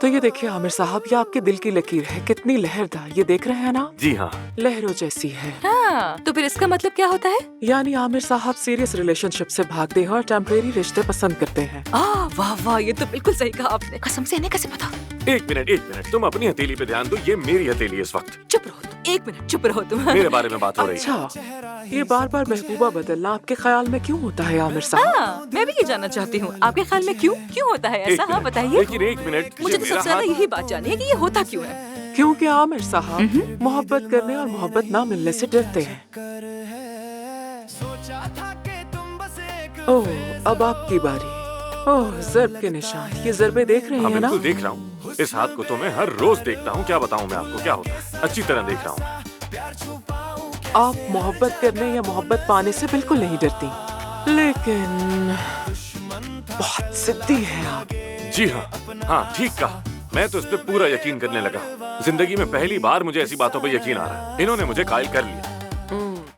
तो ये देखिए आमिर साहब, ये आपके दिल की लकीर है, कितनी लहरदार, ये देख रहे हैं ना? जी हाँ। लहरों जैसी है। हाँ, तो फिर इसका मतलब क्या होता है? यानी आमिर साहब सीरियस रिलेशनशिप से भागते हैं और टेम्परेरी रिश्ते पसंद करते हैं। वाह वाह, ये तो बिल्कुल सही कहा आपने। कसम से इन्हें कैसे पता? एक मिनट, तुम अपनी हथेली पे ध्यान दो, ये मेरी हथेली है इस वक्त। चुप रहो तुम, 1 मिनट चुप रहो तुम। मेरे बारे में बात हो रही है। अच्छा, ये बार बार महबूबा बदलना आपके ख्याल में क्यों होता है आमिर साहब? हाँ, मैं भी ये जानना चाहती हूँ, आपके ख्याल में क्यों होता है एक ऐसा? हाँ मिनट, बताइए। लेकिन एक मिनट, मुझे तो मेरा सबसे ज्यादा हाथ- यही बात जाननी है कि ये होता क्यों है। क्योंकि आमिर साहब मोहब्बत करने और मोहब्बत ना मिलने से डरते हैं। ओह, अब आपकी बारी। ओह, ज़र्ब के निशान, ये ज़रबे देख रहे हाँ हैं ना? बिल्कुल देख रहा हूँ। इस हाथ को तो मैं हर रोज देखता हूँ, क्या बताऊँ मैं आपको क्या होता है, अच्छी तरह देख रहा हूँ। आप मोहब्बत करने या मोहब्बत पाने से बिल्कुल नहीं डरती, लेकिन बहुत जिद्दी है आप। जी हाँ, ठीक कहा। मैं तो इस पे पूरा यकीन करने लगा। जिंदगी में पहली बार मुझे ऐसी बातों पे यकीन आ रहा है। इन्होंने मुझे कायल कर लिया।